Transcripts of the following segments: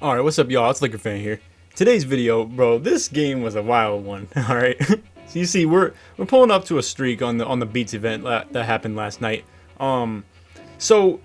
Alright, what's up y'all? It's LakerFan here. Today's video, bro, this game was a wild one, alright? So you see, we're pulling up to a streak on the Beats event that happened last night. So,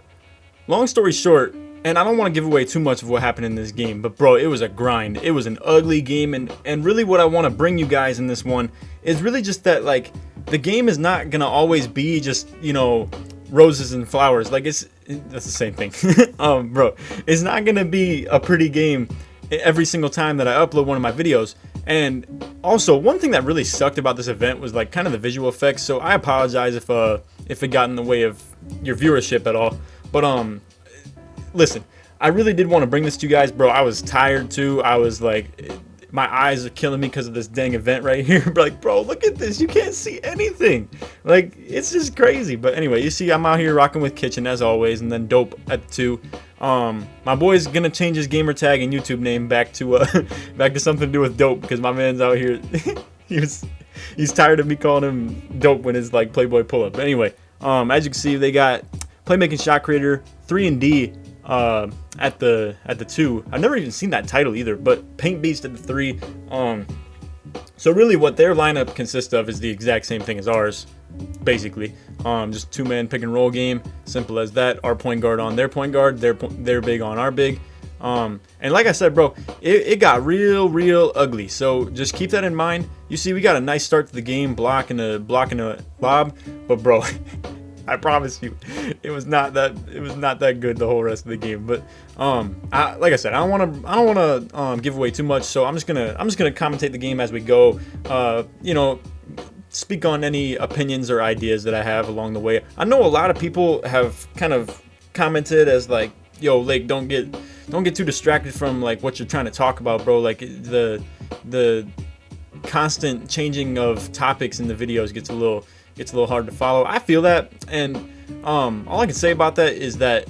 long story short, and I don't want to give away too much of what happened in this game, but bro, it was a grind. It was an ugly game, and really what I want to bring you guys in this one is really just that, like, the game is not gonna always be just, you know, roses and flowers. Like, that's the same thing. Bro, it's not gonna be a pretty game every single time that I upload one of my videos. And also, one thing that really sucked about this event was like kind of the visual effects, so I apologize if it got in the way of your viewership at all. But listen, I really did want to bring this to you guys, bro. I was tired too. I was like, my eyes are killing me because of this dang event right here. Like, bro, look at this. You can't see anything. Like, it's just crazy. But anyway, you see I'm out here rocking with Kitchen as always, and then Dope at 2. My boy's gonna change his gamer tag and YouTube name back to back to something to do with Dope, because my man's out here he's tired of me calling him Dope when it's like Playboy pull-up. But anyway, as you can see, they got Playmaking Shot Creator 3 and D at the 2. I've never even seen that title either, but Paint Beast at the 3. So really what their lineup consists of is the exact same thing as ours, basically. Just 2-man pick and roll game, simple as that. Our point guard on their point guard, their big on our big. And like I said, bro, it got real ugly, so just keep that in mind. You see, we got a nice start to the game, blocking a lob, but bro, I promise you, it was not that good the whole rest of the game. But like I said, I don't want to give away too much, so I'm just gonna commentate the game as we go. You know, speak on any opinions or ideas that I have along the way. I know a lot of people have kind of commented as like, yo, Lake, don't get too distracted from like what you're trying to talk about, bro. Like the constant changing of topics in the videos gets a little hard to follow. I feel that, and all I can say about that is that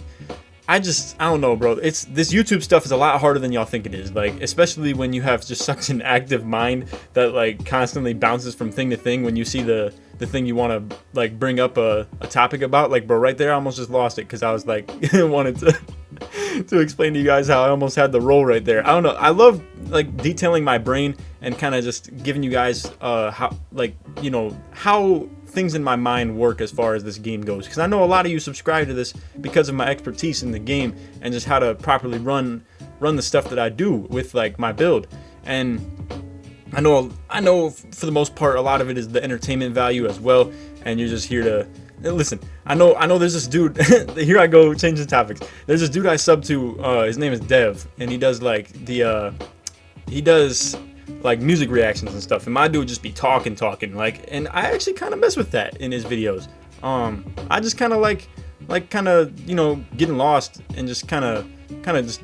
I don't know, bro. This YouTube stuff is a lot harder than y'all think it is. Like, especially when you have just such an active mind that like constantly bounces from thing to thing when you see the thing you want to like bring up a topic about. Like, bro, right there I almost just lost it because I was like wanted to explain to you guys how I almost had the roll right there. I don't know. I love like detailing my brain and kind of just giving you guys how, like, you know, how things in my mind work as far as this game goes, because I know a lot of you subscribe to this because of my expertise in the game and just how to properly run the stuff that I do with like my build. And I know for the most part a lot of it is the entertainment value as well, and you're just here to listen. I know there's this dude here I go changing topics. There's this dude I sub to, his name is Dev, and he does like he does like music reactions and stuff, and my dude just be talking like, and I actually kind of mess with that in his videos. I just kind of like you know, getting lost and just kind of just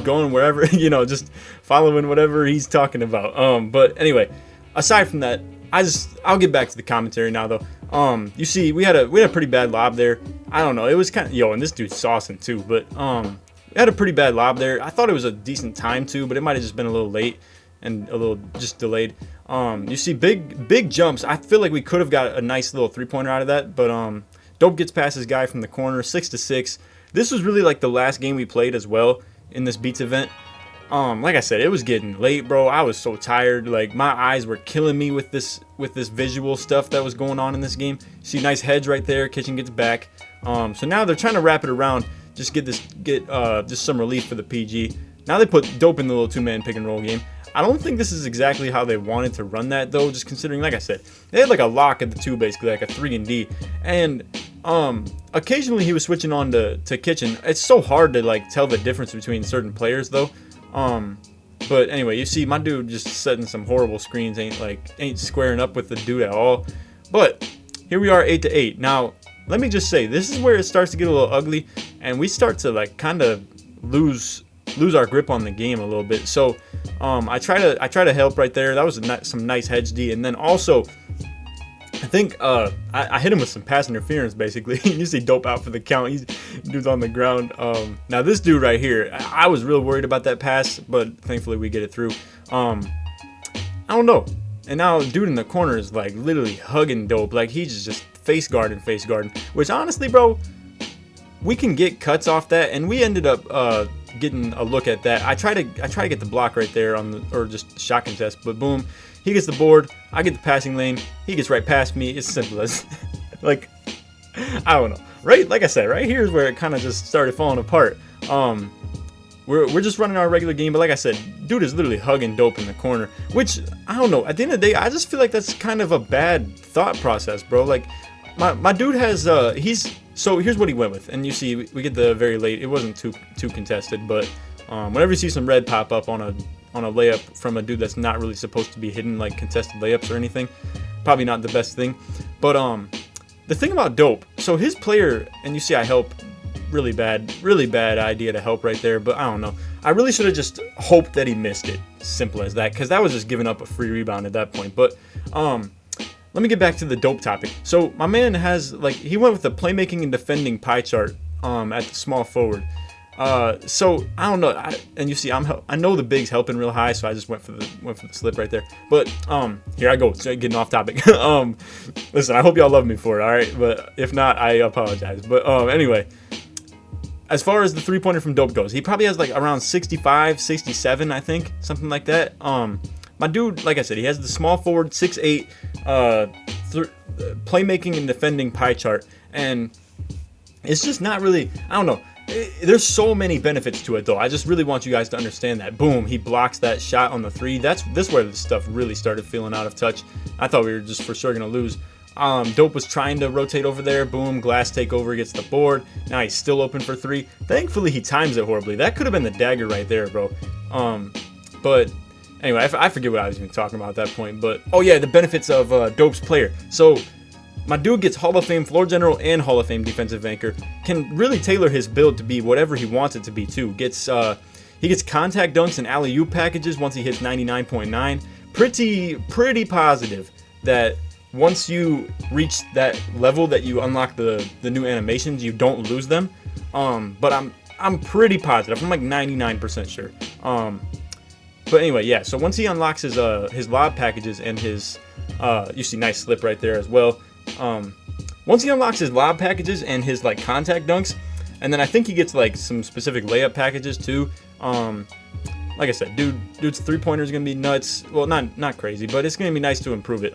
going wherever, you know, just following whatever he's talking about. But anyway, aside from that, I'll get back to the commentary now though. You see, we had a pretty bad lob there. I don't know, it was kind of, yo, and this dude's saucing too, but we had a pretty bad lob there. I thought it was a decent time too, but it might have just been a little late and a little just delayed. You see, big jumps. I feel like we could have got a nice little 3-pointer out of that, but Dope gets past his guy from the corner, 6-6. This was really like the last game we played as well in this Beats event. Like I said, it was getting late, bro. I was so tired. Like, my eyes were killing me with this visual stuff that was going on in this game. See, nice hedge right there. Kitchen gets back. So now they're trying to wrap it around, just get just some relief for the PG. Now they put Dope in the little 2-man pick and roll game. I don't think this is exactly how they wanted to run that though, just considering, like I said, they had like a lock at the 2, basically like a 3 and D, and occasionally he was switching on to Kitchen. It's so hard to like tell the difference between certain players though. But anyway, you see my dude just setting some horrible screens, ain't squaring up with the dude at all. But here we are, 8-8. Now let me just say, this is where it starts to get a little ugly, and we start to like kind of lose our grip on the game a little bit. So I try to help right there. That was some nice hedge D, and then also I think I hit him with some pass interference basically. You see Dope out for the count. Dude's on the ground. Now this dude right here, I was real worried about that pass, but thankfully we get it through. I don't know. And now dude in the corner is like literally hugging Dope, like he's just face guarding, which honestly, bro, we can get cuts off that, and we ended up getting a look at that. I try to get the block right there on the, or just shot contest, but boom, he gets the board, I get the passing lane, he gets right past me. It's simple as like, I don't know, right? Like I said, right here is where it kind of just started falling apart. We're just running our regular game, but like I said, dude is literally hugging Dope in the corner, which, I don't know, at the end of the day, I just feel like that's kind of a bad thought process, bro. Like, my dude has, so here's what he went with, and you see, we get the very late, it wasn't too contested, but whenever you see some red pop up on a layup from a dude that's not really supposed to be hidden, like contested layups or anything, probably not the best thing. But the thing about Dope, so his player, and you see I help, really bad idea to help right there, but I don't know. I really should have just hoped that he missed it. Simple as that, because that was just giving up a free rebound at that point. But let me get back to the Dope topic. So my man has, like, he went with the playmaking and defending pie chart at the small forward. So I don't know, and you see I know the big's helping real high, so I just went for the slip right there. But here I go, getting off topic. Listen, I hope y'all love me for it, all right? But if not, I apologize. But anyway, as far as the three-pointer from Dope goes, he probably has like around 65, 67, I think, something like that. My dude, like I said, he has the small forward 6'8", playmaking and defending pie chart, and it's just not really, I don't know. There's so many benefits to it, though. I just really want you guys to understand that. Boom, he blocks that shot on the three. This where the stuff really started feeling out of touch. I thought we were just for sure gonna lose. Dope was trying to rotate over there. Boom, glass takeover, gets the board. Now he's still open for three. Thankfully, he times it horribly. That could have been the dagger right there, bro. But anyway, I forget what I was even talking about at that point. But oh yeah, the benefits of Dope's player. So my dude gets Hall of Fame floor general and Hall of Fame defensive anchor. Can really tailor his build to be whatever he wants it to be too. He gets contact dunks and alley-oop packages once he hits 99.9. Pretty positive that once you reach that level that you unlock the new animations, you don't lose them. But I'm pretty positive. I'm like 99% sure. But anyway, yeah. So once he unlocks his lob packages and his you see nice slip right there as well. Once he unlocks his lob packages and his like contact dunks, and then I think he gets like some specific layup packages too. Like I said, dude's three-pointer is gonna be nuts. Well, not crazy, but it's gonna be nice to improve it.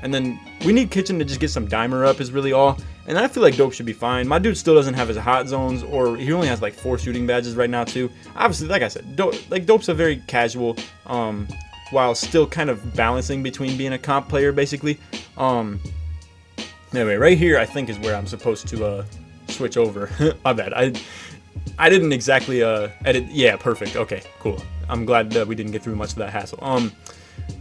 And then we need Kitchen to just get some dimer up is really all. And I feel like Dope should be fine. My dude still doesn't have his hot zones, or he only has like 4 shooting badges right now too. Obviously, like I said, Dope's a very casual, while still kind of balancing between being a comp player basically. Anyway, right here I think is where I'm supposed to switch over. My bad. I didn't exactly edit. Yeah, perfect. Okay, cool. I'm glad that we didn't get through much of that hassle.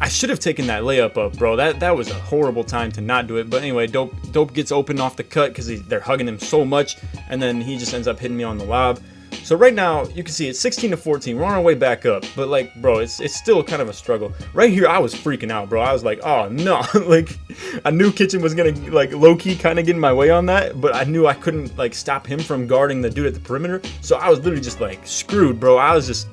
I should have taken that layup up, bro. That was a horrible time to not do it. But anyway, Dope gets open off the cut because they're hugging him so much, and then he just ends up hitting me on the lob. So right now, you can see it's 16-14. We're on our way back up, but like, bro, it's still kind of a struggle. Right here, I was freaking out, bro. I was like, oh no, like I knew Kitchen was gonna like low-key kind of get in my way on that, but I knew I couldn't like stop him from guarding the dude at the perimeter. So I was literally just like screwed, bro. I was just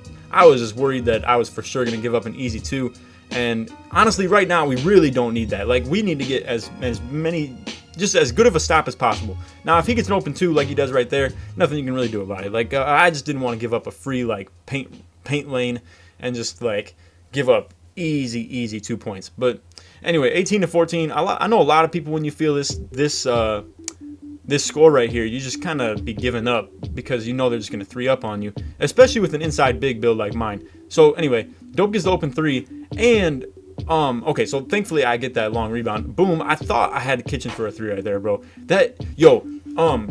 worried that I was for sure gonna give up an easy 2. And honestly, right now, we really don't need that. Like, we need to get as many, just as good of a stop as possible. Now, if he gets an open 2 like he does right there, nothing you can really do about it. Like, I just didn't want to give up a free, like, paint lane and just, like, give up easy 2 points. But anyway, 18-14. I know a lot of people, when you feel this score right here, you just kind of be giving up because you know they're just going to 3 up on you, especially with an inside big build like mine. So anyway, Dope gets the open 3, and okay, so thankfully I get that long rebound. Boom, I thought I had Kitchen for a 3 right there, bro.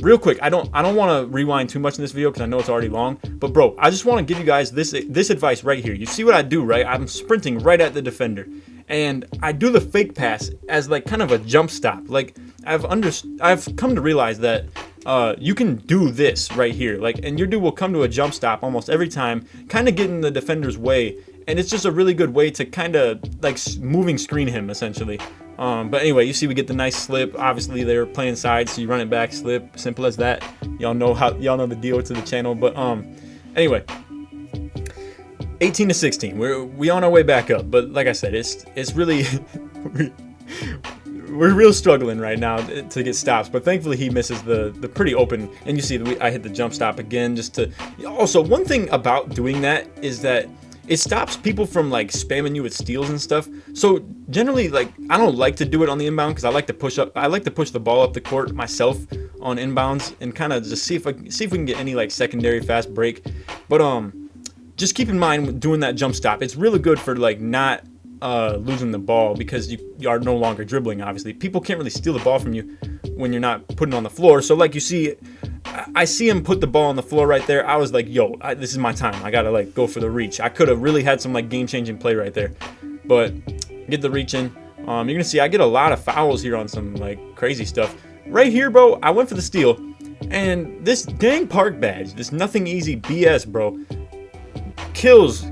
Real quick, I don't want to rewind too much in this video because I know it's already long, but bro, I just want to give you guys this advice right here. You see what I do, right? I'm sprinting right at the defender, and I do the fake pass as like kind of a jump stop. Like, I've come to realize that you can do this right here, like, and your dude will come to a jump stop almost every time, kind of get in the defender's way, and it's just a really good way to kind of like moving screen him essentially. But anyway, you see we get the nice slip. Obviously they're playing sides, so you run it back, slip, simple as that. Y'all know the deal to the channel. But anyway, 18-16. We on our way back up, but like I said, it's really we're real struggling right now to get stops, but thankfully he misses the pretty open. And you see that I hit the jump stop again just to. Also, one thing about doing that is that it stops people from like spamming you with steals and stuff. So generally, like, I don't like to do it on the inbound because I like to push the ball up the court myself on inbounds and kind of just see if we can get any like secondary fast break. But just keep in mind when doing that jump stop, it's really good for like not losing the ball because you are no longer dribbling. Obviously, people can't really steal the ball from you when you're not putting it on the floor. So like you see, I see him put the ball on the floor right there. I was like, yo, this is my time. I gotta like go for the reach. I could have really had some like game-changing play right there, but get the reach in. You're gonna see I get a lot of fouls here on some like crazy stuff. Right here, bro, I went for the steal, and this dang park badge, this nothing easy BS, bro, kills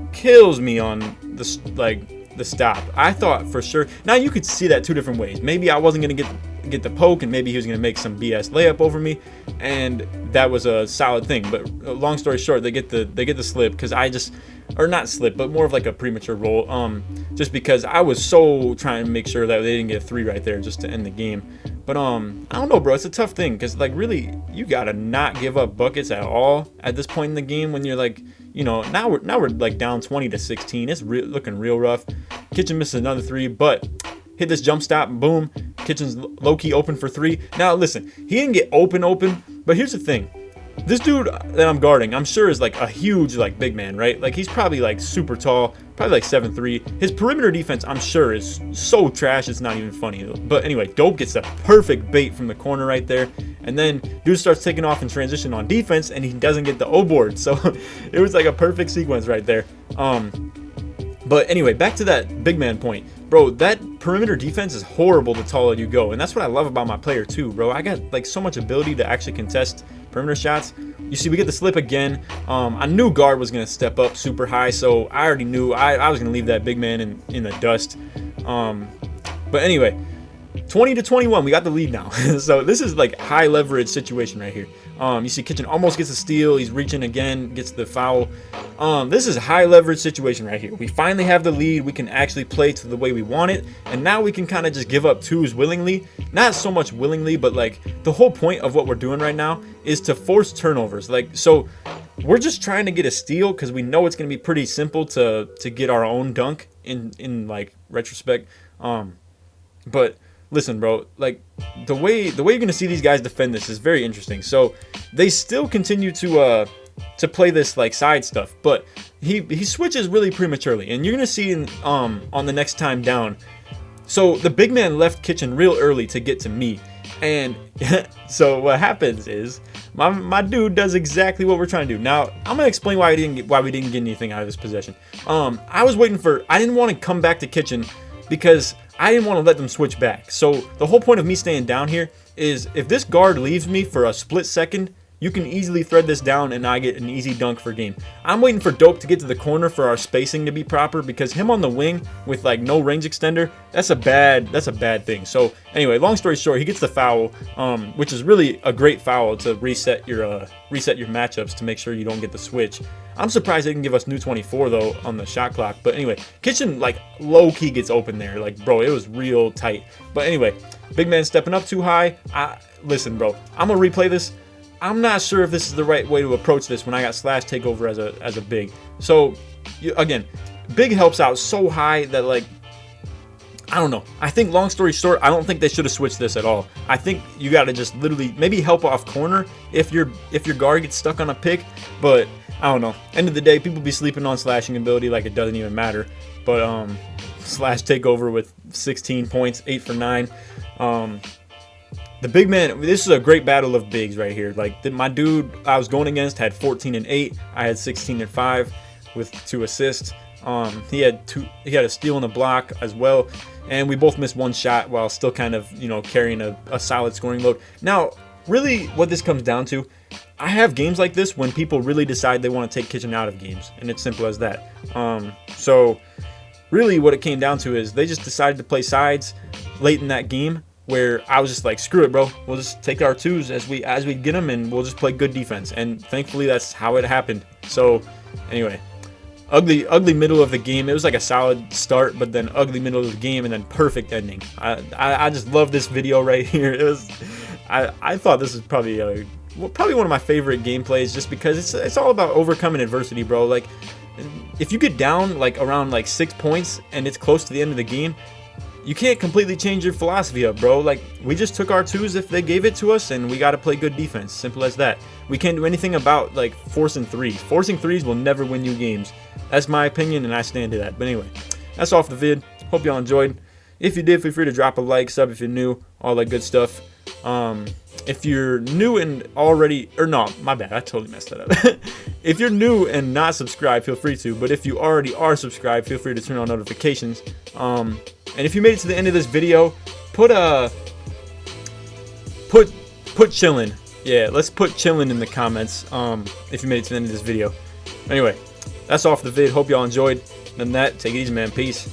me on the the stop. I thought for sure. Now you could see that two different ways. Maybe I wasn't gonna get the poke, and maybe he was gonna make some BS layup over me, and that was a solid thing. But long story short, they get the slip because I just, or not slip, but more of like a premature roll. Just because I was so trying to make sure that they didn't get a 3 right there just to end the game. But I don't know, bro. It's a tough thing because like really you gotta not give up buckets at all at this point in the game when you're like, you know, now we're like down 20-16. It's looking real rough. Kitchen misses another 3, but hit this jump stop, boom. Kitchen's low-key open for 3. Now listen, he didn't get open, but here's the thing. This dude that I'm guarding, I'm sure is like a huge like big man, right? Like he's probably like super tall, probably like 7'3". His perimeter defense, I'm sure, is so trash it's not even funny. But anyway, Dope gets the perfect bait from the corner right there, and then dude starts taking off in transition on defense, and he doesn't get the O board. So it was like a perfect sequence right there. But anyway, back to that big man point. Bro, that perimeter defense is horrible the taller you go. And that's what I love about my player too, bro. I got like so much ability to actually contest perimeter shots. You see, we get the slip again. I knew guard was going to step up super high, so I already knew I was going to leave that big man in the dust. But anyway, 20-21, we got the lead now. So this is like high leverage situation right here. You see Kitchen almost gets a steal. He's reaching again, gets the foul. This is a high leverage situation right here. We finally have the lead. We can actually play to the way we want it. And now we can kind of just give up 2s willingly. Not so much willingly, but like the whole point of what we're doing right now is to force turnovers. Like, so we're just trying to get a steal because we know it's going to be pretty simple to get our own dunk in like retrospect. But listen, bro, like the way you're gonna see these guys defend this is very interesting. So they still continue to play this like side stuff, but he switches really prematurely, and you're gonna see on the next time down. So the big man left Kitchen real early to get to me, and so what happens is my dude does exactly what we're trying to do. Now I'm gonna explain why we didn't get anything out of this possession. I was waiting for, I didn't want to come back to Kitchen because I didn't want to let them switch back. So the whole point of me staying down here is if this guard leaves me for a split second, you can easily thread this down and I get an easy dunk for game. I'm waiting for Dope to get to the corner for our spacing to be proper, because him on the wing with like no range extender, that's a bad thing. So anyway, long story short, he gets the foul, which is really a great foul to reset your matchups to make sure you don't get the switch. I'm surprised they can give us new 24 though on the shot clock. But anyway, Kitchen like low key gets open there. Like, bro, it was real tight. But anyway, big man stepping up too high. Listen, bro, I'm gonna replay this. I'm not sure if this is the right way to approach this when I got slash takeover as a big. So again, big helps out so high that like, I don't know. I think long story short, I don't think they should have switched this at all. I think you got to just literally maybe help off corner if your guard gets stuck on a pick. But I don't know. End of the day, people be sleeping on slashing ability like it doesn't even matter. But slash takeover with 16 points, 8 for 9. The big man, this is a great battle of bigs right here. Like my dude I was going against had 14 and 8. I had 16 and 5 with 2 assists. He had a steal and a block as well, and we both missed 1 shot while still kind of, you know, carrying a solid scoring load. Now, really what this comes down to, I have games like this when people really decide they want to take Kitchen out of games, and it's simple as that. So really what it came down to is they just decided to play sides late in that game, where I was just like, screw it, bro. We'll just take our 2s as we get them, and we'll just play good defense. And thankfully, that's how it happened. So, anyway, ugly middle of the game. It was like a solid start, but then ugly middle of the game, and then perfect ending. I just love this video right here. It was, I thought this was probably one of my favorite gameplays, just because it's all about overcoming adversity, bro. Like, if you get down like around like 6 points and it's close to the end of the game, you can't completely change your philosophy up, bro. Like, we just took our twos if they gave it to us, and we got to play good defense. Simple as that. We can't do anything about like forcing threes. Forcing threes will never win you games. That's my opinion, and I stand to that. But anyway, that's all for the vid. Hope y'all enjoyed. If you did, feel free to drop a like, sub if you're new, all that good stuff. If you're new and already, or no, my bad, I totally messed that up. If you're new and not subscribed, feel free to. But if you already are subscribed, feel free to turn on notifications. And if you made it to the end of this video, put chillin'. Yeah, let's put chillin' in the comments. If you made it to the end of this video. Anyway, that's all for the vid. Hope y'all enjoyed. Other than that, take it easy, man. Peace.